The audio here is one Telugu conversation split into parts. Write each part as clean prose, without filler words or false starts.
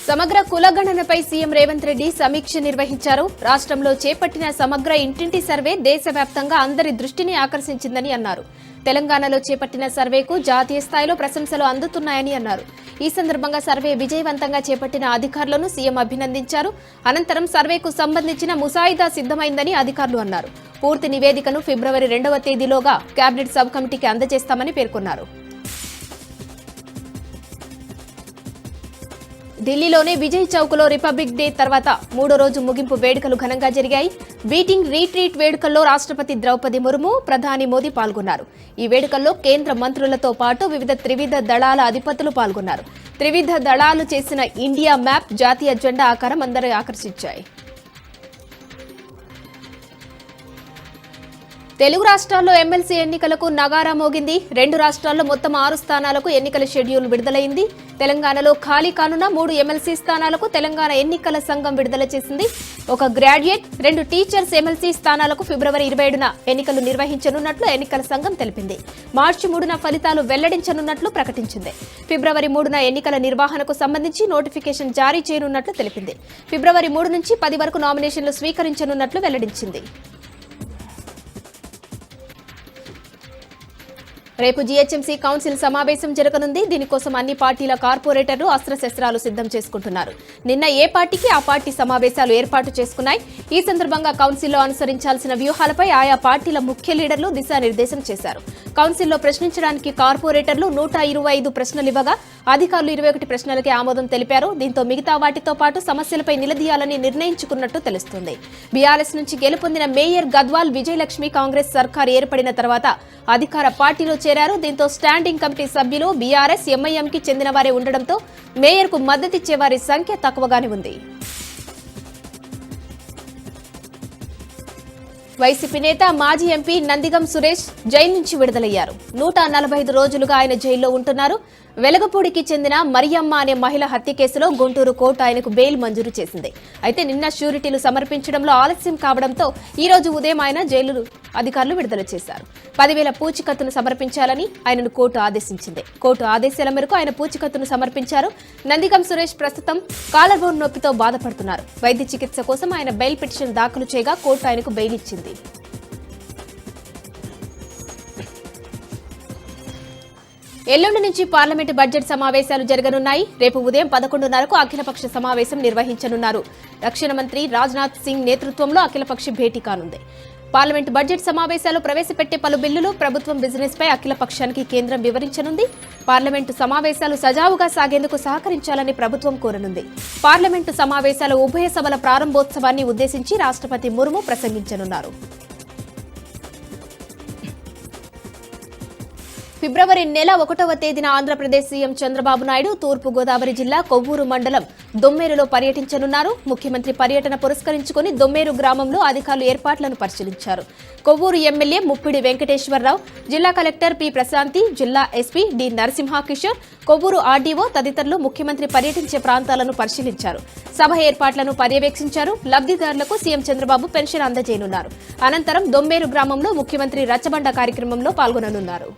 సమగ్ర కులగణనపై సీఎం రేవంత్ రెడ్డి సమీక్ష నిర్వహించారు. రాష్ట్రంలో చేపట్టిన సమగ్ర ఇంటింటి సర్వే దేశవ్యాప్తంగా అందరి దృష్టిని ఆకర్షించిందని అన్నారు. తెలంగాణలో చేపట్టిన సర్వేకు జాతీయ స్థాయిలో ప్రశంసలు అందుతున్నాయని అన్నారు. ఈ సందర్భంగా సర్వే విజయవంతంగా చేపట్టిన అధికారులను సీఎం అభినందించారు. అనంతరం సర్వేకు సంబంధించిన ముసాయిదా సిద్దమైందని అధికారులు అన్నారు. పూర్తి నివేదికను ఫిబ్రవరి 2వ తేదీలోగా కేబినెట్ సబ్ కమిటీకి అందజేస్తామని పేర్కొన్నారు. ఢిల్లీలోని విజయ్ చౌక్లో రిపబ్లిక్ డే తర్వాత మూడో రోజు ముగింపు వేడుకలు ఘనంగా జరిగాయి. బీటింగ్ రీట్రీట్ వేడుకల్లో రాష్ట్రపతి ద్రౌపది ముర్ము, ప్రధాని మోదీ పాల్గొన్నారు. ఈ వేడుకల్లో కేంద్ర మంత్రులతో పాటు వివిధ త్రివిధ దళాల అధిపతులు పాల్గొన్నారు. త్రివిధ దళాలు చేసిన ఇండియా మ్యాప్, జాతీయ జెండా ఆకారం అందరూ ఆకర్షించాయి. తెలుగు రాష్ట్రాల్లో ఎమ్మెల్సీ ఎన్నికలకు నగారా మోగింది. 2 రాష్ట్రాల్లో మొత్తం 6 స్థానాలకు ఎన్నికల షెడ్యూల్ విడుదలైంది. తెలంగాణలో ఖాళీ కానున్న 3 ఎమ్మెల్సీ స్థానాలకు తెలంగాణ ఎన్నికల సంఘం విడుదల చేసింది. 1 గ్రాడ్యుయేట్, 2 టీచర్స్ ఎమ్మెల్సీ స్థానాలకు ఫిబ్రవరి 27న ఎన్నికలు నిర్వహించనున్నట్లు ఎన్నికల సంఘం తెలిపింది. మార్చి 3న ఫలితాలు వెల్లడించనున్నట్లు ప్రకటించింది. ఫిబ్రవరి 3న ఎన్నికల నిర్వహణకు సంబంధించి నోటిఫికేషన్ జారీ చేయనున్నట్లు తెలిపింది. ఫిబ్రవరి 3 నుంచి 10 వరకు నామినేషన్లు స్వీకరించనున్నట్లు వెల్లడించింది. రేపు జీహెచ్ఎంసీ కౌన్సిల్ సమావేశం జరగనుంది. దీనికోసం అన్ని పార్టీల కార్పొరేటర్లు అస్త్రశస్త్రాలు సిద్దం చేసుకుంటున్నారు. నిన్న ఏ పార్టీకి ఆ పార్టీ సమావేశాలు ఏర్పాటు చేసుకున్నాయి. ఈ సందర్భంగా కౌన్సిల్లో అనుసరించాల్సిన వ్యూహాలపై ఆయా పార్టీల ముఖ్య లీడర్లు దిశానిర్దేశం చేశారు. కౌన్సిల్లో ప్రశ్నించడానికి కార్పొరేటర్లు 125 ప్రశ్నలివ్వగా అధికారులు 21 ప్రశ్నలకే ఆమోదం తెలిపారు. దీంతో మిగతా వాటితో పాటు సమస్యలపై నిలదీయాలని నిర్ణయించుకున్నట్టు తెలుస్తోంది. బీఆర్ఎస్ నుంచి గెలుపొందిన మేయర్ గద్వాల్ విజయలక్ష్మి కాంగ్రెస్ సర్కార్ ఏర్పడిన తర్వాత అధికార పార్టీలో చేరారు. దీంతో స్టాండింగ్ కమిటీ సభ్యులు బీఆర్ఎస్, ఎంఐఎంకి చెందిన వారే ఉండడంతో మేయర్కు మద్దతిచ్చే వారి సంఖ్య తక్కువగానే ఉంది. వైసీపీ నేత మాజీ ఎంపీ నందిగం సురేష్ జైలు నుంచి విడుదలయ్యారు. 145 రోజులుగా ఆయన జైల్లో ఉంటున్నారు. వెలగపూడికి చెందిన మరియమ్మ అనే మహిళ హత్య కేసులో గుంటూరు కోర్టు ఆయనకు బెయిల్ మంజూరు చేసింది. అయితే నిన్న ష్యూరిటీలు సమర్పించడంలో ఆలస్యం కావడంతో ఈ రోజు ఉదయం ఆయన జైలు అధికారులు విడుదల చేశారు. 10,000 పూచికత్తును సమర్పించాలని ఆయనను కోర్టు ఆదేశించింది. కోర్టు ఆదేశాల మేరకు ఆయన పూచికత్తును సమర్పించారు. నందిగం సురేష్ ప్రస్తుతం కాలర్ బోన్ నొప్పితో బాధపడుతున్నారు. వైద్య చికిత్స కోసం ఆయన బెయిల్ పిటిషన్ దాఖలు చేయగా కోర్టు ఆయనకు బెయిల్ ఇచ్చింది. ఎల్లుండి నుంచి పార్లమెంటు బడ్జెట్ సమావేశాలు జరగనున్నాయి. రేపు ఉదయం 11:30కు అఖిలపక్ష సమావేశం నిర్వహించనున్నారు. రక్షణ మంత్రి రాజ్నాథ్ సింగ్ నేతృత్వంలో అఖిలపక్ష భేటీ కానుంది. పార్లమెంటు బడ్జెట్ సమావేశాలు ప్రవేశపెట్టే పలు బిల్లులు, ప్రభుత్వం బిజినెస్ పై అఖిలపక్షానికి కేంద్రం వివరించనుంది. పార్లమెంటు సమావేశాలు సజావుగా సాగేందుకు సహకరించాలని ప్రభుత్వం కోరనుంది. పార్లమెంటు సమావేశాల ఉభయ సభల ప్రారంభోత్సవాన్ని ఉద్దేశించి రాష్ట్రపతి ముర్ము ప్రసంగించనున్నారు. ఫిబ్రవరి నెల 1వ తేదీన ఆంధ్రప్రదేశ్ సీఎం చంద్రబాబు నాయుడు తూర్పు గోదావరి జిల్లా కొవ్వూరు మండలం దొమ్మేరులో పర్యటించనున్నారు. ముఖ్యమంత్రి పర్యటన పురస్కరించుకుని దొమ్మేరు గ్రామంలో అధికారులు ఏర్పాట్లను పరిశీలించారు. కొవ్వూరు ఎమ్మెల్యే ముప్పిడి వెంకటేశ్వరరావు, జిల్లా కలెక్టర్ పి ప్రశాంతి, జిల్లా SP D Narasimhakishore, Kovvur RDO తదితరులు ముఖ్యమంత్రి పర్యటించే ప్రాంతాలను పరిశీలించారు. సభ ఏర్పాట్లను పర్యవేక్షించారు. లబ్ధిదారులకు సీఎం చంద్రబాబు పెన్షన్ అందజేయనున్నారు. అనంతరం దొమ్మేరు గ్రామంలో ముఖ్యమంత్రి రచ్చబండ కార్యక్రమంలో పాల్గొననున్నారు.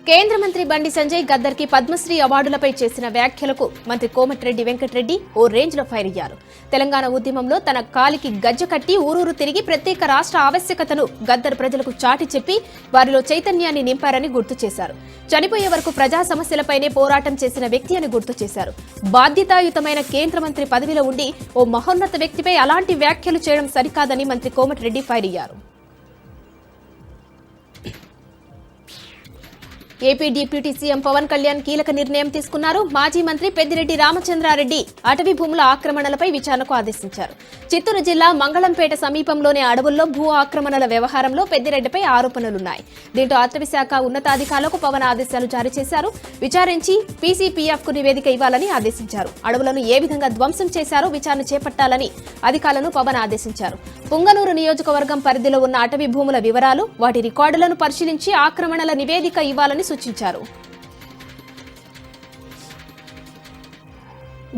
కేంద్ర మంత్రి బండి సంజయ్ గద్దర్కి పద్మశ్రీ అవార్డులపై చేసిన వ్యాఖ్యలకు మంత్రి కోమటిరెడ్డి వెంకటరెడ్డి ఓ రేంజ్లో ఫైర్ అయ్యారు. తెలంగాణ ఉద్యమంలో తన కాలికి గజ్జ కట్టి ఊరూరు తిరిగి ప్రత్యేక రాష్ట్ర ఆవశ్యకతను గద్దర్ ప్రజలకు చాటి చెప్పి వారిలో చైతన్యాన్ని నింపారని గుర్తు చేశారు. చనిపోయే వరకు ప్రజా సమస్యలపైనే పోరాటం చేసిన వ్యక్తి అని గుర్తు చేశారు. బాధ్యతాయుతమైన కేంద్ర మంత్రి పదవిలో ఉండి ఓ మహోన్నత వ్యక్తిపై అలాంటి వ్యాఖ్యలు చేయడం సరికాదని మంత్రి కోమటిరెడ్డి ఫైర్ అయ్యారు. AP deputy CM Pawan Kalyan కీలక నిర్ణయం తీసుకున్నారు. మాజీ మంత్రి పెద్దిరెడ్డి రామచంద్రారెడ్డి అటవీ భూముల ఆక్రమణలపై విచారణకు ఆదేశించారు. చిత్తూరు జిల్లా మంగళంపేట సమీపంలోని అడవుల్లో భూ ఆక్రమణల వ్యవహారంలో పెద్దిరెడ్డిపై ఆరోపణలున్నాయి. దీంతో అటవీ శాఖ ఉన్నతాధికారులకు పవన్ ఆదేశాలు జారీ చేశారు. విచారించి పీసీపీఎఫ్ కు నివేదిక ఇవ్వాలని ఆదేశించారు. అడవులను ఏ విధంగా ధ్వంసం చేశారో విచారణ చేపట్టాలని అధికారులను పవన్ ఆదేశించారు. పుంగనూరు నియోజకవర్గం పరిధిలో ఉన్న అటవీ భూముల వివరాలు, వాటి రికార్డులను పరిశీలించి ఆక్రమణల నివేదిక ఇవ్వాలని సూచించారు.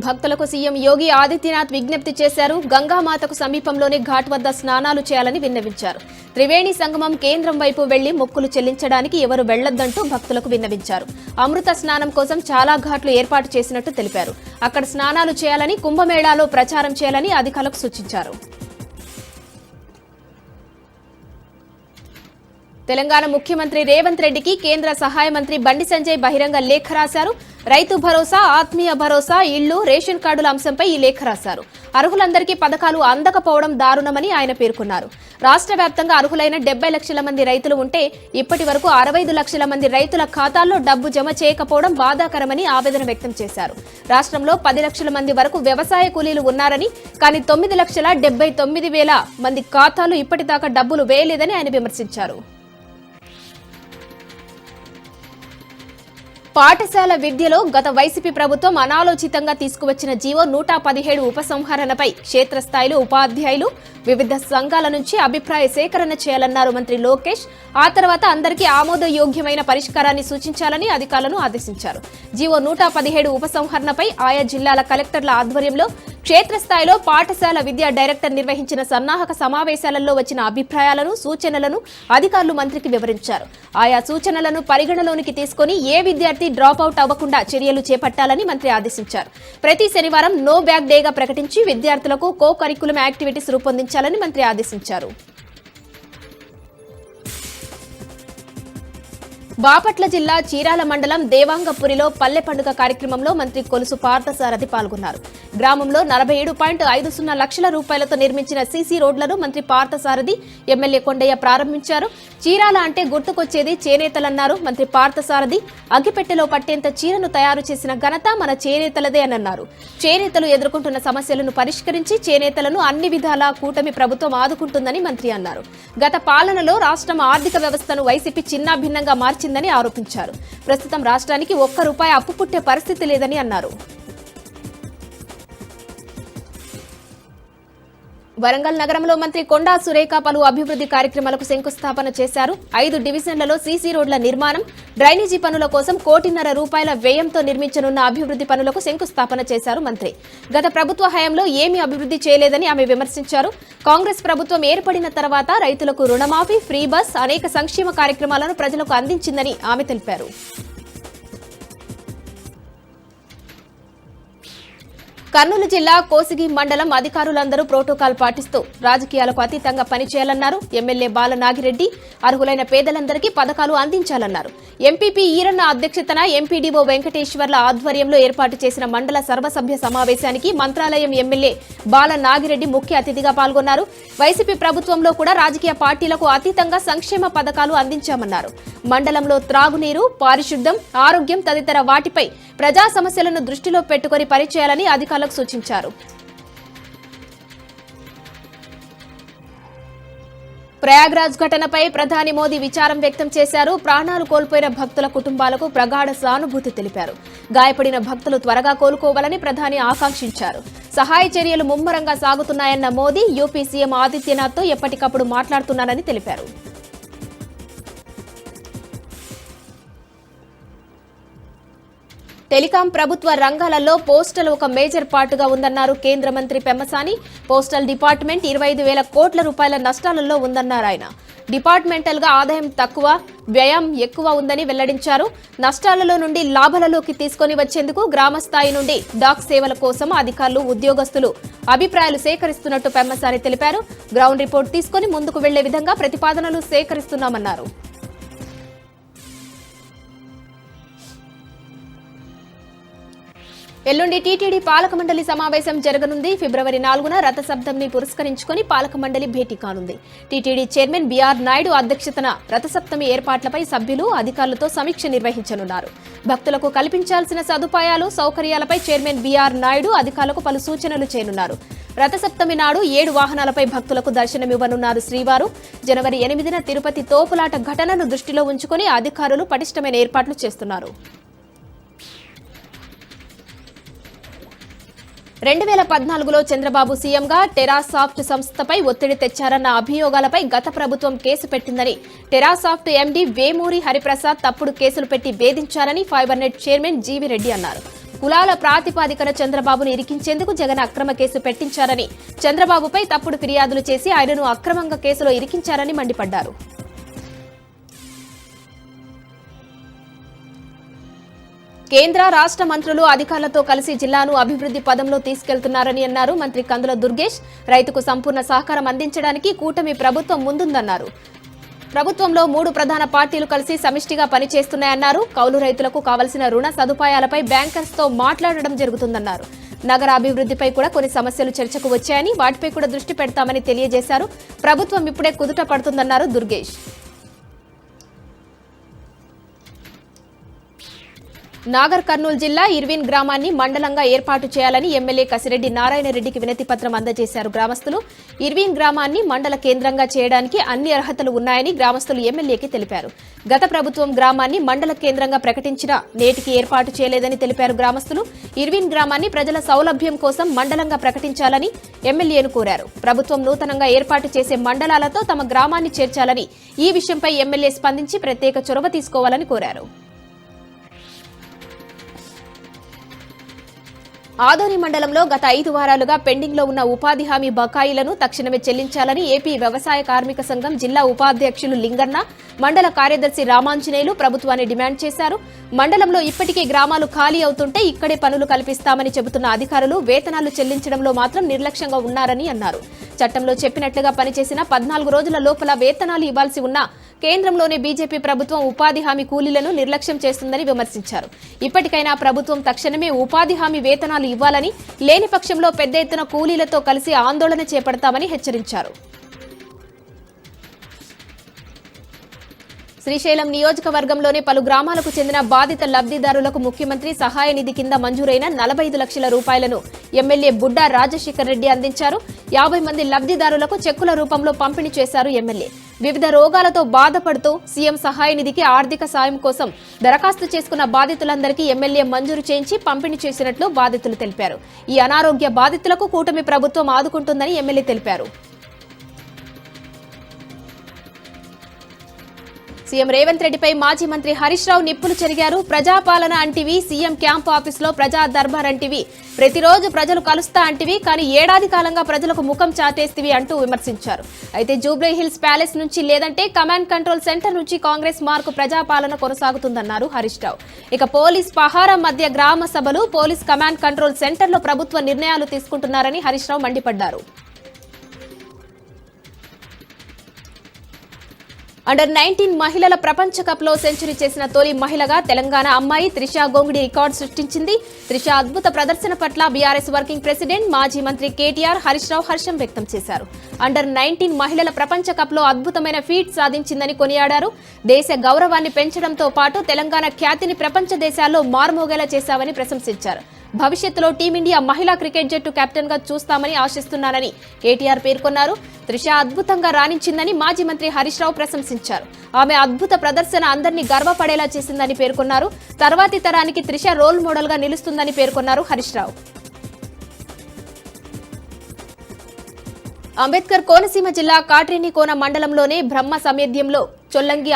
భక్తులకు సీఎం యోగి ఆదిత్యనాథ్ విజ్ఞప్తి చేశారు. గంగామాతకు సమీపంలోని ఘాట్ వద్ద స్నానాలు చేయాలని విన్నవించారు. త్రివేణి సంగమం కేంద్రం వైపు వెళ్లి మొక్కులు చెల్లించడానికి ఎవరు వెళ్లొద్దంటూ భక్తులకు విన్నవించారు. అమృత స్నానం కోసం చాలా ఘాట్లు ఏర్పాటు చేసినట్టు తెలిపారు. అక్కడ స్నానాలు చేయాలని, కుంభమేళాలో ప్రచారం చేయాలని అధికారులకు సూచించారు. తెలంగాణ ముఖ్యమంత్రి రేవంత్ రెడ్డికి కేంద్ర సహాయ మంత్రి బండి సంజయ్ బహిరంగ లేఖ రాశారు. రైతు భరోసా, ఆత్మీయ భరోసా, ఇళ్లు, రేషన్ కార్డుల అంశంపై ఈ లేఖ రాశారు. అర్హులందరికీ పథకాలు అందకపోవడం దారుణమని ఆయన పేర్కొన్నారు. రాష్ట్ర వ్యాప్తంగా అర్హులైన 70 లక్షల మంది రైతులు ఉంటే ఇప్పటి వరకు 65 లక్షల మంది రైతుల ఖాతాల్లో డబ్బు జమ చేయకపోవడం బాధాకరమని ఆవేదన వ్యక్తం చేశారు. రాష్ట్రంలో 10 లక్షల మంది వరకు వ్యవసాయ కూలీలు ఉన్నారని, కానీ 9,79,000 మంది ఖాతాలు ఇప్పటిదాకా డబ్బులు వేయలేదని ఆయన విమర్శించారు. పాఠశాల విద్యలో గత వైసీపీ ప్రభుత్వం అనాలోచితంగా తీసుకువచ్చిన జీవో 117 ఉపసంహరణపై క్షేత్రస్థాయిలో ఉపాధ్యాయులు, వివిధ సంఘాల నుంచి అభిప్రాయ సేకరణ చేయాలన్నారు మంత్రి లోకేష్. ఆ తర్వాత అందరికీ ఆమోదయోగ్యమైన పరిష్కారాన్ని సూచించాలని అధికారులను ఆదేశించారు. జీవో 117 ఉపసంహరణపై ఆయా జిల్లాల కలెక్టర్ల ఆధ్వర్యంలో క్షేత్రస్థాయిలో పాఠశాల విద్యా డైరెక్టర్ నిర్వహించిన సన్నాహక సమావేశాలలో వచ్చిన అభిప్రాయాలను, సూచనలను అధికారులు మంత్రికి వివరించారు. ఆయా సూచనలను పరిగణలోనికి తీసుకుని ఏ విద్యార్థి డ్రాప్ అవుట్ అవ్వకుండా చర్యలు చేపట్టాలని మంత్రి ఆదేశించారు. ప్రతి శనివారం నో బ్యాగ్ డేగా ప్రకటించి విద్యార్థులకు కో కరికులం యాక్టివిటీస్ రూపొందించాలని మంత్రి ఆదేశించారు. బాపట్ల జిల్లా చీరాల మండలం దేవాంగపురిలో పల్లె పండుగ కార్యక్రమంలో మంత్రి కొలుసు పార్థసారథి పాల్గొన్నారు. గ్రామంలో 47.50 లక్షల రూపాయలతో నిర్మించిన సీసీ రోడ్లను మంత్రి పార్థసారథి, ఎమ్మెల్యే కొండయ్య ప్రారంభించారు. చీరాల అంటే గుర్తుకొచ్చేది చేనేతలన్నారు మంత్రి పార్థసారథి. అగ్గిపెట్టెలో పట్టేంత చీరను తయారు చేసిన ఘనత మన చేనేతలదే అని అన్నారు. చేనేతలు ఎదుర్కొంటున్న సమస్యలను పరిష్కరించి చేనేతలను అన్ని విధాలా కూటమి ప్రభుత్వం ఆదుకుంటుందని మంత్రి అన్నారు. గత పాలనలో రాష్ట్రం ఆర్థిక వ్యవస్థను వైసీపీ చిన్నాభిన్నంగా మార్చిందని ఆరోపించారు. ప్రస్తుతం రాష్ట్రానికి ₹1 అప్పు పుట్టే పరిస్థితి లేదని అన్నారు. వరంగల్ నగరంలో మంత్రి కొండా సురేఖ పలు అభివృద్ధి కార్యక్రమాలకు శంకుస్థాపన చేశారు. 5 డివిజన్లలో సీసీ రోడ్ల నిర్మాణం, డ్రైనేజీ పనుల కోసం ₹1.5 వ్యయంతో నిర్మించనున్న అభివృద్ధి పనులకు శంకుస్థాపన చేశారు మంత్రి. గత ప్రభుత్వ హయాంలో ఏమీ అభివృద్ధి చేయలేదని ఆమె విమర్శించారు. కాంగ్రెస్ ప్రభుత్వం ఏర్పడిన తర్వాత రైతులకు రుణమాఫీ, ఫ్రీ బస్, అనేక సంక్షేమ కార్యక్రమాలను ప్రజలకు అందించిందని ఆమె తెలిపారు. కర్నూలు జిల్లా కోసిగి మండలం అధికారులందరూ ప్రోటోకాల్ పాటిస్తూ రాజకీయాలకు అతీతంగా పనిచేయాలన్నారు. ఎమ్మెల్యే బాల నాగిరెడ్డి అర్హులైన పేదలందరికీ పథకాలు అందించాలన్నారు. ఎంపీపీ ఈరన్న అధ్యక్షతన ఎంపీడీఓ వెంకటేశ్వర్ల ఆధ్వర్యంలో ఏర్పాటు చేసిన మండల సర్వసభ్య సమావేశానికి మంత్రాలయం ఎమ్మెల్యే బాల నాగిరెడ్డి ముఖ్య అతిథిగా పాల్గొన్నారు. వైసీపీ ప్రభుత్వంలో కూడా రాజకీయ పార్టీలకు అతీతంగా సంక్షేమ పథకాలు అందించామన్నారు. మండలంలో త్రాగునీరు, పారిశుద్ధ్యం, ఆరోగ్యం తదితర వాటిపై ప్రజా సమస్యలను దృష్టిలో పెట్టుకుని పనిచేయాలని అధికారులకు సూచించారు. ప్రయాగ్రాజ్ ఘటనపై ప్రధాని మోదీ విచారం వ్యక్తం చేశారు. ప్రాణాలు కోల్పోయిన భక్తుల కుటుంబాలకు ప్రగాఢ సానుభూతి తెలిపారు. గాయపడిన భక్తులు త్వరగా కోలుకోవాలని ప్రధాని ఆకాంక్షించారు. సహాయ చర్యలు ముమ్మరంగా సాగుతున్నాయన్న మోదీ యూపీ సీఎం ఆదిత్యనాథ్తో ఎప్పటికప్పుడు మాట్లాడుతున్నారని తెలిపారు. టెలికాం ప్రభుత్వ రంగాలలో పోస్టల్ ఒక మేజర్ పార్టుగా ఉందన్నారు కేంద్ర మంత్రి పెమ్మసాని. పోస్టల్ డిపార్ట్మెంట్ 25,000 కోట్ల రూపాయల నష్టాలలో ఉందన్నారు ఆయన. డిపార్ట్మెంటల్ గా ఆదాయం తక్కువ, వ్యయం ఎక్కువ ఉందని వెల్లడించారు. నష్టాలలో నుండి లాభాలలోకి తీసుకొని వచ్చేందుకు గ్రామ స్థాయి నుండి డాక్ సేవల కోసం అధికారులు, ఉద్యోగస్తులు అభిప్రాయాలు సేకరిస్తున్నట్టు పెమ్మసాని తెలిపారు. గ్రౌండ్ రిపోర్ట్ తీసుకుని ముందుకు వెళ్లే విధంగా ప్రతిపాదనలు సేకరిస్తున్నామన్నారు. ఎల్లుండి టీటీడీ పాలక మండలి సమావేశం జరగనుంది. ఫిబ్రవరి 4న రథసప్తమిని పురస్కరించుకుని పాలక మండలి భేటీ కానుంది. టీటీడీ చైర్మన్ బీఆర్ నాయుడు అధ్యక్షతన రథసప్తమి ఏర్పాట్లపై సభ్యులు, అధికారులతో సమీక్ష నిర్వహించనున్నారు. భక్తులకు కల్పించాల్సిన సదుపాయాలు, సౌకర్యాలపై చైర్మన్ బీఆర్ నాయుడు అధికారులకు పలు సూచనలు చేయనున్నారు. రథసప్తమి నాడు 7 వాహనాలపై భక్తులకు దర్శనమివ్వనున్నారు శ్రీవారు. జనవరి 8న తిరుపతి తోపులాట ఘటనను దృష్టిలో ఉంచుకుని అధికారులు పటిష్టమైన ఏర్పాట్లు చేస్తున్నారు. 2014లో చంద్రబాబు సీఎంగా టెరాసాఫ్ట్ సంస్థపై ఒత్తిడి తెచ్చారన్న అభియోగాలపై గత ప్రభుత్వం కేసు పెట్టిందని, టెరాసాఫ్ట్ ఎండీ వేమూరి హరిప్రసాద్ తప్పుడు కేసులు పెట్టి వేధించారని fibre net chairman G V Reddy అన్నారు. కులాల ప్రాతిపాదికన చంద్రబాబును ఇరికించేందుకు జగన్ అక్రమ కేసు పెట్టించారని, చంద్రబాబుపై తప్పుడు ఫిర్యాదులు చేసి ఆయనను అక్రమంగా కేసులో ఇరికించారని మండిపడ్డారు. కేంద్ర రాష్ట్ర మంత్రులు అధికారులతో కలిసి జిల్లాను అభివృద్ధి పదంలో తీసుకెళ్తున్నారని అన్నారు మంత్రి కందుల దుర్గేష్. రైతుకు సంపూర్ణ సహకారం అందించడానికి కూటమి ప్రభుత్వం ముందుందన్నారు. ప్రభుత్వంలో 3 ప్రధాన పార్టీలు కలిసి సమిష్టిగా పనిచేస్తున్నాయన్నారు. కౌలు రైతులకు కావలసిన రుణ సదుపాయాలపై బ్యాంకర్స్ తో మాట్లాడడం జరుగుతుందన్నారు. నగర అభివృద్ధిపై కూడా కొన్ని సమస్యలు చర్చకు వచ్చాయని, వాటిపై కూడా దృష్టి పెడతామని తెలియజేశారు. ప్రభుత్వం ఇప్పుడే కుదుట పడుతుందన్నారు దుర్గేష్. నాగర్ కర్నూలు జిల్లా ఇర్విన్ గ్రామాన్ని మండలంగా ఏర్పాటు చేయాలని ఎమ్మెల్యే కసిరెడ్డి నారాయణరెడ్డికి వినతి పత్రం అందజేశారు గ్రామస్తులు. ఇర్విన్ గ్రామాన్ని మండల కేంద్రంగా చేయడానికి అన్ని అర్హతలు ఉన్నాయని గ్రామస్తులు ఎమ్మెల్యేకి తెలిపారు. గత ప్రభుత్వం గ్రామాన్ని మండల కేంద్రంగా ప్రకటించినా నేటికి ఏర్పాటు చేయలేదని తెలిపారు గ్రామస్తులు. ఇర్విన్ గ్రామాన్ని ప్రజల సౌలభ్యం కోసం మండలంగా ప్రకటించాలని ఎమ్మెల్యేను కోరారు. ప్రభుత్వం నూతనంగా ఏర్పాటు చేసే మండలాలతో తమ గ్రామాన్ని చేర్చాలని, ఈ విషయంపై ఎమ్మెల్యే స్పందించి ప్రత్యేక చొరవ తీసుకోవాలని కోరారు. ఆదోని మండలంలో గత 5 వారాలుగా పెండింగ్ లో ఉన్న ఉపాధి హామీ బకాయిలను తక్షణమే చెల్లించాలని ఏపీ వ్యవసాయ కార్మిక సంఘం జిల్లా ఉపాధ్యక్షులు లింగన్న, మండల కార్యదర్శి రామాంజనేయులు ప్రభుత్వాన్ని డిమాండ్ చేశారు. మండలంలో ఇప్పటికే గ్రామాలు ఖాళీ అవుతుంటే ఇక్కడే పనులు కల్పిస్తామని చెబుతున్న అధికారులు వేతనాలు చెల్లించడంలో మాత్రం నిర్లక్ష్యంగా ఉన్నారని అన్నారు. చట్టంలో చెప్పినట్లుగా పనిచేసిన 14 రోజుల లోపల వేతనాలు ఇవ్వాల్సి ఉన్నా కేంద్రంలోనే బీజేపీ ప్రభుత్వం ఉపాధి హామీ కూలీలను నిర్లక్ష్యం చేస్తుందని విమర్శించారు. ఇప్పటికైనా ప్రభుత్వం తక్షణమే ఉపాధి హామీ వేతనాలు ఇవ్వాలని, లేని పక్షంలో పెద్ద ఎత్తున కూలీలతో కలిసి ఆందోళన చేపడతామని హెచ్చరించారు. శ్రీశైలం నియోజకవర్గంలోని పలు గ్రామాలకు చెందిన బాధిత లబ్ధిదారులకు ముఖ్యమంత్రి సహాయ నిధి కింద మంజూరైన 45 లక్షల రూపాయలను ఎమ్మెల్యే బుడ్డా రాజశేఖర్ రెడ్డి అందించారు. 50 మంది లబ్ధిదారులకు చెక్కుల రూపంలో పంపిణీ చేశారు ఎమ్మెల్యే. వివిధ రోగాలతో బాధపడుతూ సీఎం సహాయ నిధికి ఆర్థిక సాయం కోసం దరఖాస్తు చేసుకున్న బాధితులందరికీ ఎమ్మెల్యే మంజూరు చేయించి పంపిణీ చేసినట్లు బాధితులు తెలిపారు. ఈ అనారోగ్య బాధితులకు కూటమి ప్రభుత్వం ఆదుకుంటుందని ఎమ్మెల్యే తెలిపారు. సీఎం రేవంత్ రెడ్డిపై మాజీ మంత్రి హరీష్ రావు నిప్పులు చెరిగారు. ప్రజాపాలన అంటివి, సీఎం క్యాంపు ఆఫీసులో ప్రజా దర్బార్ అంటివి, ప్రతిరోజు ప్రజలు కలుస్తా అంటివి, కానీ ఏడాది కాలంగా ప్రజలకు ముఖం చాటేస్తివి అంటూ విమర్శించారు. అయితే జూబ్లీ హిల్స్ ప్యాలెస్ నుంచి లేదంటే కమాండ్ కంట్రోల్ సెంటర్ నుంచి కాంగ్రెస్ మార్కు ప్రజాపాలన కొనసాగుతుందన్నారు హరీష్ రావు. ఇక పోలీస్ పహారా మధ్య గ్రామ సభలు, పోలీస్ కమాండ్ కంట్రోల్ సెంటర్లో ప్రభుత్వ నిర్ణయాలు తీసుకుంటున్నారని హరీష్ రావు మండిపడ్డారు. అండర్-19 మహిళల ప్రపంచ కప్ లో సెంచరీ చేసిన తొలి మహిళగా తెలంగాణ అమ్మాయి త్రిష గోంగుడి రికార్డు సృష్టించింది. త్రిష అద్భుత ప్రదర్శన పట్ల బీఆర్ఎస్ వర్కింగ్ ప్రెసిడెంట్ మాజీ మంత్రి కేటీఆర్, హరీష్ రావు హర్షం వ్యక్తం చేశారు. అండర్-19 మహిళల ప్రపంచ కప్ లో అద్భుతమైన ఫీట్ సాధించిందని కొనియాడారు. దేశ గౌరవాన్ని పెంచడంతో పాటు తెలంగాణ ఖ్యాతిని ప్రపంచ దేశాల్లో మారుమోగేలా చేశామని ప్రశంసించారు. భవిష్యత్తులో టీమిండియా మహిళా క్రికెట్ జట్టు కెప్టెన్ గా చూస్తామని ఆశిస్తున్నానని కేటీఆర్ పేర్కొన్నారు. త్రిష అద్భుతంగా రాణించిందని మాజీ మంత్రి హరీష్ రావు ప్రశంసించారు. ఆమె అద్భుత ప్రదర్శన అందరినీ గర్వపడేలా చేసిందని పేర్కొన్నారు. తర్వాతి తరానికి త్రిష రోల్ మోడల్ గా నిలుస్తుందని పేర్కొన్నారు హరీష్ రావు. అంబేద్కర్ కోనసీమ జిల్లా కాట్రేనికోన మండలంలోనే బ్రహ్మ సమేధ్యంలో చోళ్లంగి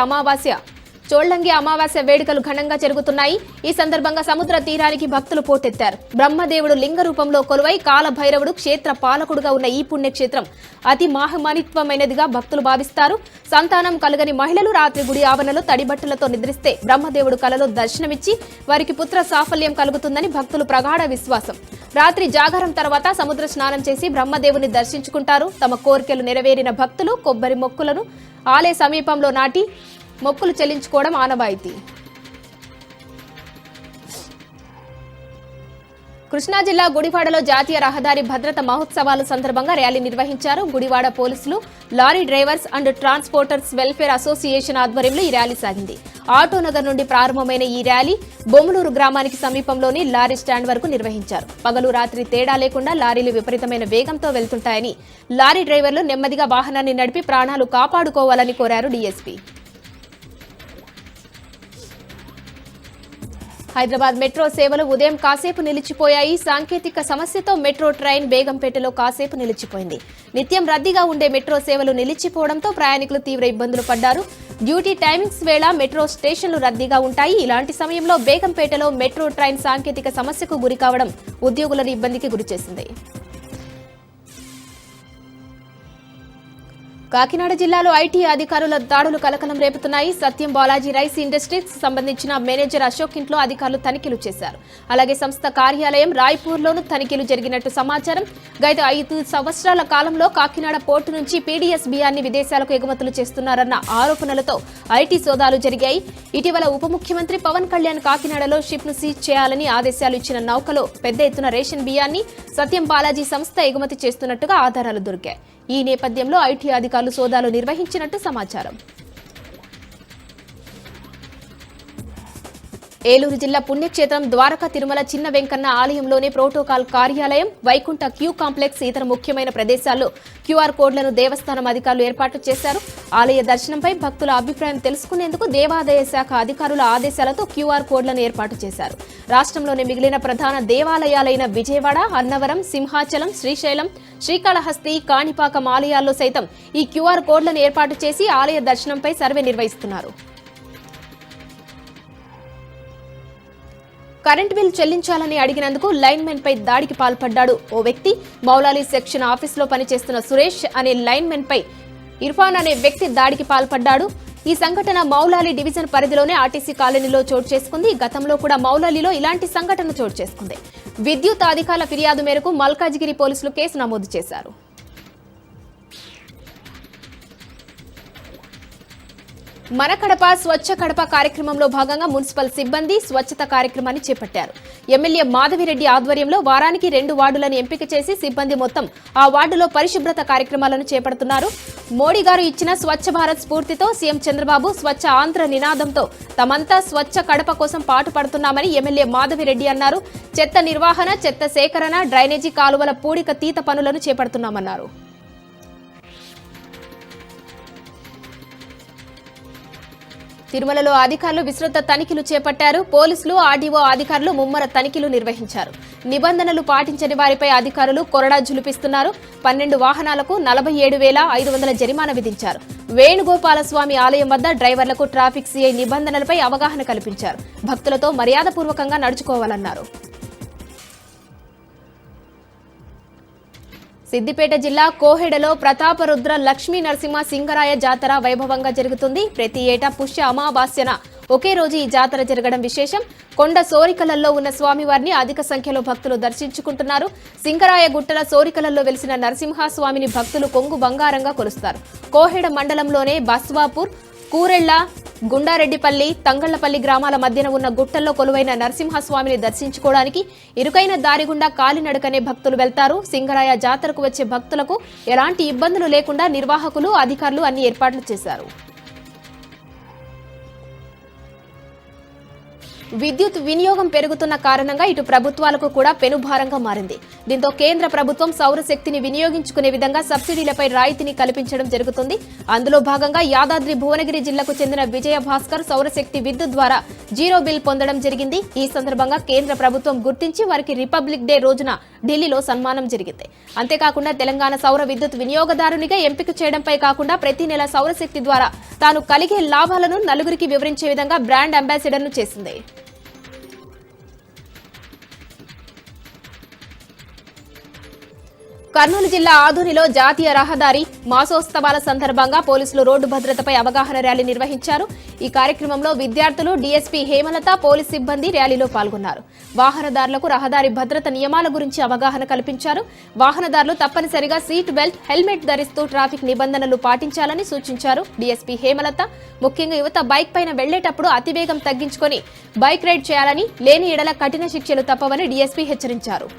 అమావాస్య వేడుకలు ఘనంగా జరుగుతున్నాయి. ఈ సందర్భంగా సముద్ర తీరానికి భక్తులు పోటెత్తారు. బ్రహ్మదేవుడు లింగ రూపంలో కొలువై కాలభైరవుడు క్షేత్ర పాలకుడుగా ఉన్న ఈ పుణ్యక్షేత్రం అతి మహమహత్వమైనదిగా భక్తులు భావిస్తారు. సంతానం కలగని మహిళలు రాత్రి గుడి ఆవరణలో తడిబట్టలతో నిద్రిస్తే బ్రహ్మదేవుడు కలలో దర్శనమిచ్చి వారికి పుత్ర సాఫల్యం కలుగుతుందని భక్తులు ప్రగాఢ విశ్వాసం. రాత్రి జాగారం తర్వాత సముద్ర స్నానం చేసి బ్రహ్మదేవుని దర్శించుకుంటారు. తమ కోరికలు నెరవేరిన భక్తులు కొబ్బరి మొక్కులను ఆలయ సమీపంలో నాటి మొక్కులు చెల్లించుకోవడం ఆనవాయితీ. కృష్ణా జిల్లా గుడివాడలో జాతీయ రహదారి భద్రత మహోత్సవాల సందర్భంగా ర్యాలీ నిర్వహించారు. గుడివాడ పోలీసులు, lorry drivers and transporters welfare association ఆధ్వర్యంలో ఈ ర్యాలీ సాగింది. ఆటోనగర్ నుండి ప్రారంభమైన ఈ ర్యాలీ బొమ్మలూరు గ్రామానికి సమీపంలోని లారీ స్టాండ్ వరకు నిర్వహించారు. పగలు రాత్రి తేడా లేకుండా లారీలు విపరీతమైన వేగంతో వెళ్తుంటాయని, లారీ డ్రైవర్లు నెమ్మదిగా వాహనాన్ని నడిపి ప్రాణాలు కాపాడుకోవాలని కోరారు డీఎస్పీ. హైదరాబాద్ మెట్రో సేవలు ఉదయం కాసేపు నిలిచిపోయాయి. సాంకేతిక సమస్యతో మెట్రో ట్రైన్ బేగంపేటలో కాసేపు నిలిచిపోయింది. నిత్యం రద్దీగా ఉండే మెట్రో సేవలు నిలిచిపోవడంతో ప్రయాణికులు తీవ్ర ఇబ్బందులు పడ్డారు. డ్యూటీ టైమింగ్స్ వేళ మెట్రో స్టేషన్లు రద్దీగా ఉంటాయి. ఇలాంటి సమయంలో బేగంపేటలో మెట్రో ట్రైన్ సాంకేతిక సమస్యకు గురి కావడం ఉద్యోగులను ఇబ్బందికి గురిచేసింది. కాకినాడ జిల్లాలో ఐటీ అధికారుల దాడులు కలకలం రేపుతున్నాయి. సత్యం బాలాజీ రైస్ ఇండస్ట్రీస్ సంబంధించిన మేనేజర్ అశోక్ ఇంట్లో అధికారులు తనిఖీలు చేశారు. అలాగే సంస్థ కార్యాలయం రాయ్పూర్లోనూ తనిఖీలు జరిగినట్టు సమాచారం. గత 5 సంవత్సరాల కాలంలో కాకినాడ పోర్టు నుంచి పీడీఎస్ బియ్యాన్ని విదేశాలకు ఎగుమతులు చేస్తున్నారన్న ఆరోపణలతో ఐటీ సోదాలు జరిగాయి. ఇటీవల ఉప ముఖ్యమంత్రి పవన్ కళ్యాణ్ కాకినాడలో షిప్ ను సీజ్ చేయాలని ఆదేశాలు ఇచ్చిన నౌకలో పెద్ద ఎత్తున రేషన్ బియ్యాన్ని సత్యం బాలాజీ సంస్థ ఎగుమతి చేస్తున్నట్టుగా ఆధారాలు దొరికాయి. ఈ నేపథ్యంలో ఐటీ అధికారులు సోదాలు నిర్వహించినట్టు సమాచారం. ఏలూరు జిల్లా పుణ్యక్షేత్రం ద్వారకా తిరుమల చిన్న వెంకన్న ఆలయంలోని ప్రోటోకాల్ కార్యాలయం, వైకుంఠ క్యూ కాంప్లెక్స్, ఇతర ముఖ్యమైన ప్రదేశాల్లో క్యూఆర్ కోడ్లను దేవస్థానం అధికారులు ఏర్పాటు చేశారు. ఆలయ దర్శనంపై భక్తుల అభిప్రాయం తెలుసుకునేందుకు దేవాదాయ శాఖ అధికారుల ఆదేశాలతో క్యూఆర్ కోడ్లను ఏర్పాటు చేశారు. రాష్ట్రంలోని మిగిలిన ప్రధాన దేవాలయాలైన విజయవాడ, అన్నవరం, సింహాచలం, శ్రీశైలం, శ్రీకాళహస్తి, కాణిపాకం ఆలయాల్లో సైతం ఈ క్యూఆర్ కోడ్లను ఏర్పాటు చేసి ఆలయ దర్శనంపై సర్వే నిర్వహిస్తున్నారు. కరెంట్ బిల్ చెల్లించాలని అడిగినందుకు లైన్మెన్ పై దాడికి పాల్పడ్డాడు ఓ వ్యక్తి. మౌలాలి సెక్షన్ ఆఫీసులో పనిచేస్తున్న సురేష్ అనే లైన్మెన్ పై ఇర్ఫాన్ అనే వ్యక్తి దాడికి పాల్పడ్డాడు. ఈ సంఘటన మౌలాలి డివిజన్ పరిధిలోనే ఆర్టీసీ కాలనీలో చోటు చేసుకుంది. గతంలో కూడా మౌలాలిలో ఇలాంటి సంఘటన చోటు చేసుకుంది. విద్యుత్ అధికారుల ఫిర్యాదు మేరకు మల్కాజిగిరి పోలీసులు కేసు నమోదు చేశారు. మన కడప స్వచ్ఛ కడప కార్యక్రమంలో భాగంగా మున్సిపల్ సిబ్బంది స్వచ్ఛత కార్యక్రమాన్ని చేపట్టారు. ఎమ్మెల్యే మాధవిరెడ్డి ఆధ్వర్యంలో వారానికి 2 వార్డులను ఎంపిక చేసి సిబ్బంది మొత్తం ఆ వార్డులో పరిశుభ్రత కార్యక్రమాలను చేపడుతున్నారు. మోడీ గారు ఇచ్చిన స్వచ్ఛ భారత్ స్ఫూర్తితో సీఎం చంద్రబాబు స్వచ్ఛ ఆంధ్ర నినాదంతో తమంతా స్వచ్ఛ కడప కోసం పాటుపడుతున్నామని ఎమ్మెల్యే మాధవిరెడ్డి అన్నారు. చెత్త నిర్వహణ, చెత్త సేకరణ, డ్రైనేజీ కాలువల పూడిక తీత పనులను చేపడుతున్నామన్నారు. తిరుమలలో అధికారులు విస్తృత తనిఖీలు చేపట్టారు. పోలీసులు, ఆర్డీఓ అధికారులు ముమ్మర తనిఖీలు నిర్వహించారు. నిబంధనలు పాటించని వారిపై అధికారులు కొరడా జులిపిస్తున్నారు. 12 వాహనాలకు 47,500 జరిమానా విధించారు. వేణుగోపాలస్వామి ఆలయం వద్ద డ్రైవర్లకు ట్రాఫిక్ సీఐ నిబంధనలపై అవగాహన కల్పించారు. భక్తులతో మర్యాదపూర్వకంగా నడుచుకోవాలన్నారు. సిద్దిపేట జిల్లా కోహెడలో ప్రతాపరుద్ర లక్ష్మీ నరసింహ సింగరాయ జాతర వైభవంగా జరుగుతుంది. ప్రతి ఏటా పుష్య అమావాస్యన ఒకే రోజు ఈ జాతర జరగడం విశేషం. కొండ సోరికలలో ఉన్న స్వామివారిని అధిక సంఖ్యలో భక్తులు దర్శించుకుంటున్నారు. సింగరాయ గుట్టల సోరికలలో వెలిసిన నరసింహస్వామిని భక్తులు కొంగు బంగారంగా కొలుస్తారు. కోహెడ మండలంలోనే బస్వాపూర్, కూరెళ్ల, గుండారెడ్డిపల్లి, తంగళ్లపల్లి గ్రామాల మధ్యన ఉన్న గుట్టల్లో కొలువైన నరసింహస్వామిని దర్శించుకోవడానికి ఇరుకైన దారి గుండా కాలినడకనే భక్తులు వెళ్తారు. సింగరాయ జాతరకు వచ్చే భక్తులకు ఎలాంటి ఇబ్బందులు లేకుండా నిర్వాహకులు, అధికారులు అన్ని ఏర్పాట్లు చేశారు. విద్యుత్ వినియోగం పెరుగుతున్న కారణంగా ఇటు ప్రభుత్వాలకు కూడా పెనుభారంగా మారింది. దీంతో కేంద్ర ప్రభుత్వం సౌరశక్తిని వినియోగించుకునే విధంగా సబ్సిడీలపై రాయితీని కల్పించడం జరుగుతుంది. అందులో భాగంగా యాదాద్రి భువనగిరి జిల్లాకు చెందిన విజయ భాస్కర్ సౌరశక్తి విద్యుత్ ద్వారా 0 బిల్ పొందడం జరిగింది. ఈ సందర్భంగా కేంద్ర ప్రభుత్వం గుర్తించి వారికి రిపబ్లిక్ డే రోజున ఢిల్లీలో సన్మానం జరిగింది. అంతేకాకుండా తెలంగాణ సౌర విద్యుత్ వినియోగదారునిగా ఎంపిక చేయడంపై కాకుండా ప్రతి నెల సౌరశక్తి ద్వారా తాను కలిగే లాభాలను నలుగురికి వివరించే విధంగా బ్రాండ్ అంబాసిడర్ను చేసింది. కర్నూలు జిల్లా ఆదోనిలో జాతీయ రహదారి మాసోత్సవాల సందర్భంగా పోలీసులు రోడ్డు భద్రతపై అవగాహన ర్యాలీ నిర్వహించారు. ఈ కార్యక్రమంలో విద్యార్థులు, డీఎస్పీ హేమలత, పోలీస్ సిబ్బంది ర్యాలీలో పాల్గొన్నారు. వాహనదారులకు రహదారి భద్రత నియమాల గురించి అవగాహన కల్పించారు. వాహనదారులు తప్పనిసరిగా సీట్ బెల్ట్, హెల్మెట్ ధరిస్తూ ట్రాఫిక్ నిబంధనలు పాటించాలని సూచించారు. డీఎస్పీ హేమలత ముఖ్యంగా యువత బైక్ పైన వెళ్లేటప్పుడు అతివేగం తగ్గించుకొని బైక్ రైడ్ చేయాలని, లేని ఎడల కఠిన శిక్షలు తప్పవని డీఎస్పీ హెచ్చరించారు.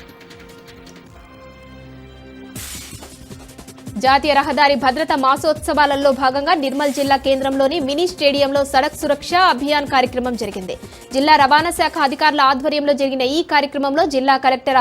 జాతీయ రహదారి భద్రత మాసోత్సవాలలో భాగంగా నిర్మల్ జిల్లా కేంద్రంలోని మినీ స్టేడియంలో సడక్ సురక్ష అభియాన్ కార్యక్రమం జరిగింది. జిల్లా రవాణా శాఖ అధికారుల ఆధ్వర్యంలో జరిగిన ఈ కార్యక్రమంలో జిల్లా కలెక్టర్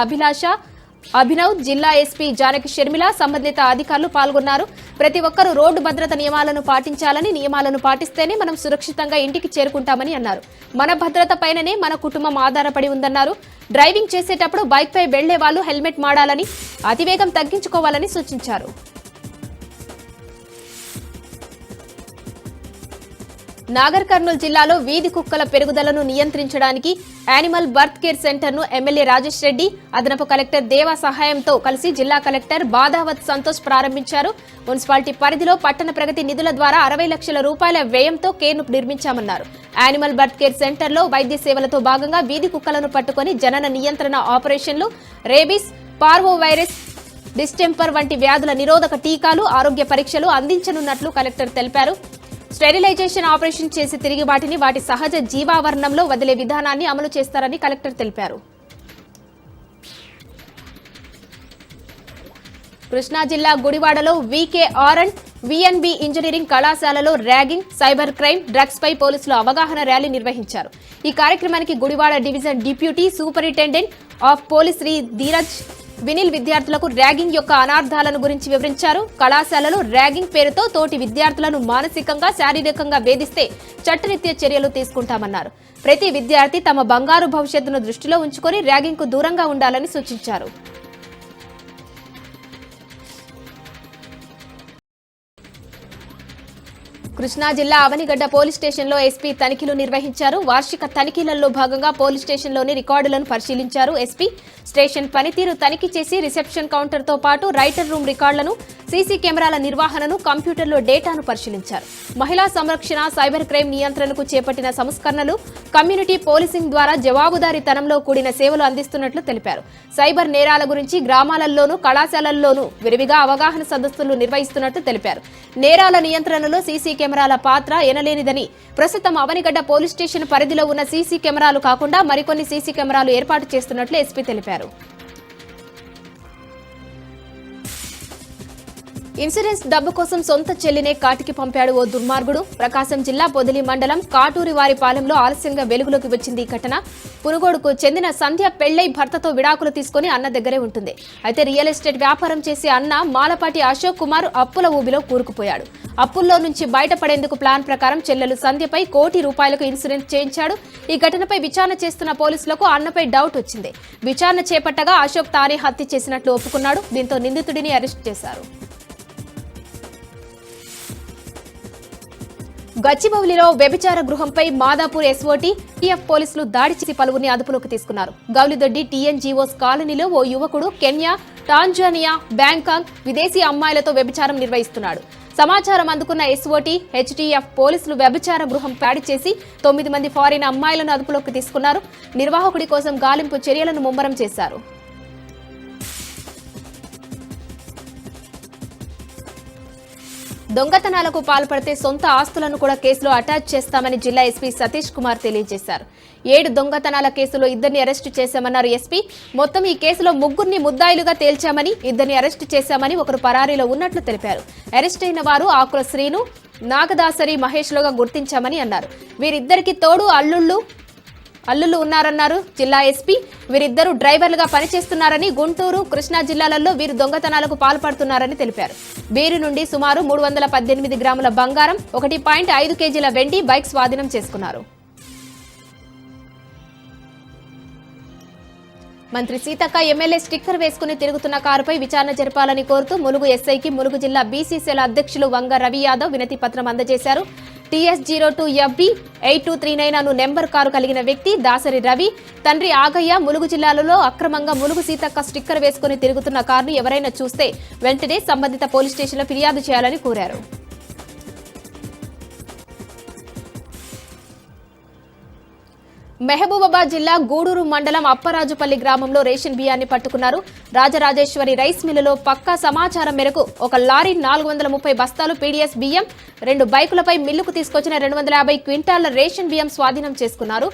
అభినవ్, జిల్లా ఎస్పీ జానకి షర్మిల, సంబంధిత అధికారులు పాల్గొన్నారు. ప్రతి ఒక్కరూ రోడ్డు భద్రత నియమాలను పాటించాలని, నియమాలను పాటిస్తేనే మనం సురక్షితంగా ఇంటికి చేరుకుంటామని అన్నారు. మన భద్రత పైననే మన కుటుంబం ఆధారపడి ఉందన్నారు. డ్రైవింగ్ చేసేటప్పుడు బైక్ పై వెళ్లే వాళ్లు హెల్మెట్ వాడాలని, అతివేగం తగ్గించుకోవాలని సూచించారు. నాగర్ కర్నూలు జిల్లాలో వీధి కుక్కల పెరుగుదలను నియంత్రించడానికి యానిమల్ బర్త్ కేర్ సెంటర్ ను ఎమ్మెల్యే రాజేష్ రెడ్డి అదనపు కలెక్టర్ దేవా సహాయంతో కలిసి జిల్లా కలెక్టర్ బాదావత్ సంతోష్ ప్రారంభించారు. మున్సిపాలిటీ పరిధిలో పట్టణ ప్రగతి నిధుల ద్వారా 60 లక్షల రూపాయల వ్యయంతో కేర్ను నిర్మించామన్నారు. యానిమల్ బర్త్ కేర్ సెంటర్ లో వైద్య సేవలతో భాగంగా వీధి కుక్కలను పట్టుకుని జనన నియంత్రణ ఆపరేషన్లు, రేబీస్, పార్వో వైరస్, డిస్టెంపర్ వంటి వ్యాధుల నిరోధక టీకాలు, ఆరోగ్య పరీక్షలు అందించనున్నట్లు కలెక్టర్ తెలిపారు. స్టెరిలైజేషన్ ఆపరేషన్ చేసి తిరిగి వాటి సహజ జీవావరణంలో వదిలే విధానాన్ని అమలు చేస్తారని కలెక్టర్ తెలిపారు. కృష్ణా జిల్లా గుడివాడలో VKR అండ్ VNB ఇంజనీరింగ్ కళాశాలలో ర్యాగింగ్, సైబర్ క్రైమ్, డ్రగ్స్ పై పోలీసులు అవగాహన ర్యాలీ నిర్వహించారు. ఈ కార్యక్రమానికి Gudivada division deputy superintendent of police Shri Dheeraj Vinil విద్యార్థులకు ర్యాగింగ్ యొక్క అనార్థాలను గురించి వివరించారు. కళాశాలలో ర్యాగింగ్ పేరుతో తోటి విద్యార్థులను మానసికంగా, శారీరకంగా వేధిస్తే చట్టరీత్యా చర్యలు తీసుకుంటామన్నారు. ప్రతి విద్యార్థి తమ బంగారు భవిష్యత్తును దృష్టిలో ఉంచుకొని ర్యాగింగ్ కు దూరంగా ఉండాలని సూచించారు. కృష్ణా జిల్లా అవనిగడ్డ పోలీస్ స్టేషన్లో ఎస్పీ తనిఖీలు నిర్వహించారు. వార్షిక తనిఖీలలో భాగంగా పోలీస్ స్టేషన్లోని రికార్డులను పరిశీలించారు. ఎస్పీ స్టేషన్ పనితీరు తనిఖీ చేసి రిసెప్షన్ కౌంటర్తో పాటు రైటర్ రూమ్ రికార్డులను, సీసీ కెమెరాల నిర్వహణను, కంప్యూటర్లో డేటాను పరిశీలించారు. మహిళా సంరక్షణ, సైబర్ క్రైమ్ నియంత్రణకు చేపట్టిన సంస్కరణలు, కమ్యూనిటీ పోలీసింగ్ ద్వారా జవాబుదారీతనంలో కూడిన సేవలు అందిస్తున్నట్లు తెలిపారు. సైబర్ నేరాల గురించి గ్రామాలలోనూ, కళాశాలల్లోనూ విరివిగా అవగాహన సదస్సులు నిర్వహిస్తున్నట్లు తెలిపారు. నేరాల నియంత్రణలో సీసీ కెమెరాల పాత్ర ఎనలేనిదని, ప్రస్తుతం అవనిగడ్డ పోలీస్ స్టేషన్ పరిధిలో ఉన్న సీసీ కెమెరాలు కాకుండా మరికొన్ని సీసీ కెమెరాలు ఏర్పాటు చేస్తున్నట్లు ఎస్పీ తెలిపారు. ఇన్సూరెన్స్ డబ్బు కోసం సొంత చెల్లినే కాటికి పంపాడు ఓ దుర్మార్గుడు. ప్రకాశం జిల్లా పొదిలి మండలం కాటూరి వారిపాలెంలో ఆలస్యంగా వెలుగులోకి వచ్చింది ఈ ఘటన. పునుగోడుకు చెందిన సంధ్య పెళ్లై భర్తతో విడాకులు తీసుకుని అన్న దగ్గరే ఉంటుంది. అయితే రియల్ ఎస్టేట్ వ్యాపారం చేసే అన్న మాలపాటి అశోక్ కుమార్ అప్పుల ఊబిలో కూరుకుపోయాడు. అప్పుల్లో నుంచి బయటపడేందుకు ప్లాన్ ప్రకారం చెల్లెలు సంధ్యపై ₹1 కోటి ఇన్సూరెన్స్ చేయించాడు. ఈ ఘటనపై విచారణ చేస్తున్న పోలీసులకు అన్నపై డౌట్ వచ్చింది. విచారణ చేపట్టగా అశోక్ తానే హత్య చేసినట్లు ఒప్పుకున్నాడు. దీంతో నిందితుడిని అరెస్ట్ చేశారు. గచ్చిబౌలిలో వ్యభిచార గృహంపై మాదాపూర్ ఎస్ఓటీ, టీఎఫ్ పోలీసులు దాడి చేసి పలువురిని అదుపులోకి తీసుకున్నారు. గౌలిదొడ్డి TNGOస్ కాలనీలో ఓ యువకుడు కెన్యా, టాంజానియా, బ్యాంకాక్ విదేశీ అమ్మాయిలతో వ్యభిచారం నిర్వహిస్తున్నాడు. సమాచారం అందుకున్న ఎస్ఓటీ, HTF పోలీసులు వ్యభిచార గృహం దాడి చేసి 9 మంది ఫారిన్ అమ్మాయిలను అదుపులోకి తీసుకున్నారు. నిర్వాహకుడి కోసం గాలింపు చర్యలను ముమ్మరం చేశారు. దొంగతనాలకు పాల్పడితే సొంత ఆస్తులను కూడా కేసులో అటాచ్ చేస్తామని జిల్లా ఎస్పీ సతీష్ కుమార్ తెలియజేశారు. 7 దొంగతనాల కేసులో 2ని అరెస్టు చేశామన్నారు ఎస్పీ. మొత్తం ఈ కేసులో 3 ముద్దాయిలుగా తేల్చామని, 2ని అరెస్టు చేశామని, ఒకరు పరారీలో ఉన్నట్లు తెలిపారు. అరెస్ట్ అయిన వారు ఆకుల శ్రీను, నాగదాసరి మహేష్లుగా గుర్తించామని అన్నారు. వీరిద్దరికి తోడు అల్లుళ్ళు ఉన్నారన్నారు జిల్లా ఎస్పీ. వీరిద్దరూ డ్రైవర్లుగా పనిచేస్తున్నారని, గుంటూరు, కృష్ణా జిల్లాలలో వీరు దొంగతనాలకు పాల్పడుతున్నారని తెలిపారు. వీరి నుండి సుమారు 318 గ్రాముల బంగారం, 1.5 కేజీల వెండి, బైక్ స్వాధీనం చేసుకున్నారు. మంత్రి సీతక్క ఎమ్మెల్యే స్టిక్కర్ వేసుకుని తిరుగుతున్న కారుపై విచారణ జరపాలని కోరుతూ ములుగు ఎస్ఐకి ములుగు జిల్లా బీసీసీల అధ్యక్షులు వంగ రవి యాదవ్ వినతి పత్రం అందజేశారు. TS02FB 8239 అను నెంబర్ కారు కలిగిన వ్యక్తి దాసరి రవి, తండ్రి ఆగయ్య ములుగు జిల్లాలలో అక్రమంగా ములుగు సీతక్క స్టిక్కర్ వేసుకుని తిరుగుతున్న కారును ఎవరైనా చూస్తే వెంటనే సంబంధిత పోలీస్ స్టేషన్లో ఫిర్యాదు చేయాలని కోరారు. మహబూబాబాద్ జిల్లా గూడూరు మండలం అప్పరాజుపల్లి గ్రామంలో రేషన్ బియ్యాన్ని పట్టుకున్నారు. రాజరాజేశ్వరి రైస్ మిల్లులో పక్కా సమాచారం మేరకు ఒక లారీ 430 బస్తాలు PDS బియ్యం, 2 బైకులపై మిల్లుకు తీసుకొచ్చిన 250 క్వింటాళ్ల రేషన్ బియ్యం స్వాధీనం చేసుకున్నారు.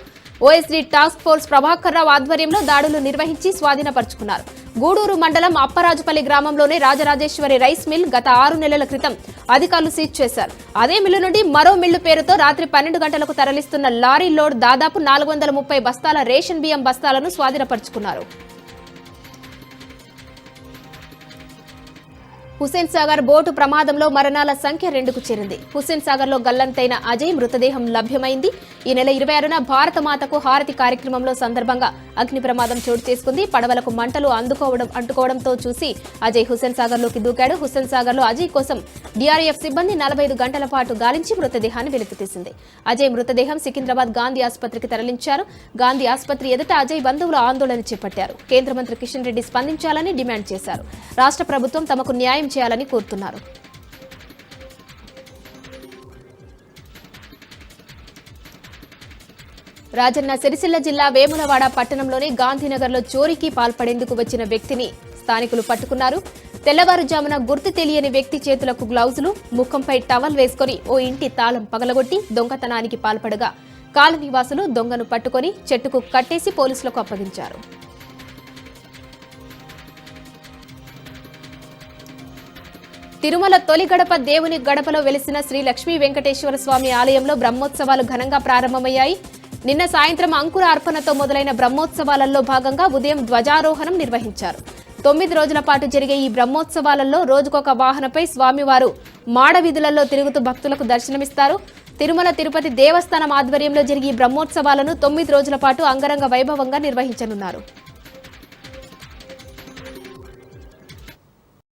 OSD task force Prabhakar Rao ఆధ్వర్యంలో దాడులు నిర్వహించి స్వాధీనపరుచుకున్నారు. గూడూరు మండలం అప్పరాజుపల్లి గ్రామంలోనే రాజరాజేశ్వరి రైస్ మిల్ గత 6 నెలల క్రితం అధికారులు సీజ్ చేశారు. అదే మిల్లు నుండి మరో మిల్లు పేరుతో రాత్రి 12 గంటలకు తరలిస్తున్న లారీ లోడ్ దాదాపు 430 బస్తాల రేషన్ బియ్యం బస్తాలను స్వాధీనపరుచుకున్నారు. హుస్సేన్ సాగర్ బోటు ప్రమాదంలో మరణాల సంఖ్య 2కు చేరింది. హుస్సేన్ సాగర్ లో గల్లంతైన అజయ్ మృతదేహం లభ్యమైంది. ఈ నెల 26న భారత మాతకు హారతి కార్యక్రమంలో సందర్భంగా అగ్ని ప్రమాదం చోటు చేసుకుంది. పడవలకు మంటలు అంటుకోవడంతో చూసి అజయ్ హుస్సేన్ సాగర్ లోకి దూకాడు. హుస్సేన్ సాగర్ లో అజయ్ కోసం డిఆర్ఎఫ్ సిబ్బంది 45 గంటల పాటు గాలించి మృతదేహాన్ని వెలికితీసింది. అజయ్ మృతదేహం సికింద్రాబాద్ గాంధీ ఆసుపత్రికి తరలించారు. గాంధీ ఆసుపత్రి ఎదుట అజయ్ బంధువులు ఆందోళన చేపట్టారు. కేంద్ర మంత్రి కిషన్ రెడ్డి స్పందించాలని డిమాండ్ చేశారు. రాష్ట్ర ప్రభుత్వం తమకు న్యాయం చేయాలని కోరుతున్నారు. రాజన్న సిరిసిల్ల జిల్లా వేములవాడ పట్టణంలోని గాంధీనగర్లో చోరీకి పాల్పడేందుకు వచ్చిన వ్యక్తిని స్థానికులు పట్టుకున్నారు. తెల్లవారుజామున గుర్తు తెలియని వ్యక్తి చేతులకు గ్లౌజులు, ముఖంపై టవల్ వేసుకుని ఓ ఇంటి తాళం పగలగొట్టి దొంగతనానికి పాల్పడగా కాలనీవాసులు దొంగను పట్టుకుని చెట్టుకు కట్టేసి పోలీసులకు అప్పగించారు. తిరుమల తొలి గడప దేవుని గడపలో వెలిసిన శ్రీ లక్ష్మీ వెంకటేశ్వర స్వామి ఆలయంలో బ్రహ్మోత్సవాలు ఘనంగా ప్రారంభమయ్యాయి. నిన్న సాయంత్రం అంకుర అర్పణతో మొదలైన బ్రహ్మోత్సవాలలో భాగంగా ఉదయం ధ్వజారోహణం నిర్వహించారు. 9 రోజుల పాటు జరిగే ఈ బ్రహ్మోత్సవాలలో రోజుకొక వాహనపై స్వామివారు మాడవీధులలో తిరుగుతూ భక్తులకు దర్శనమిస్తారు. తిరుమల తిరుపతి దేవస్థానం ఆధ్వర్యంలో జరిగే ఈ బ్రహ్మోత్సవాలను 9 రోజుల పాటు అంగరంగ వైభవంగా నిర్వహించనున్నారు.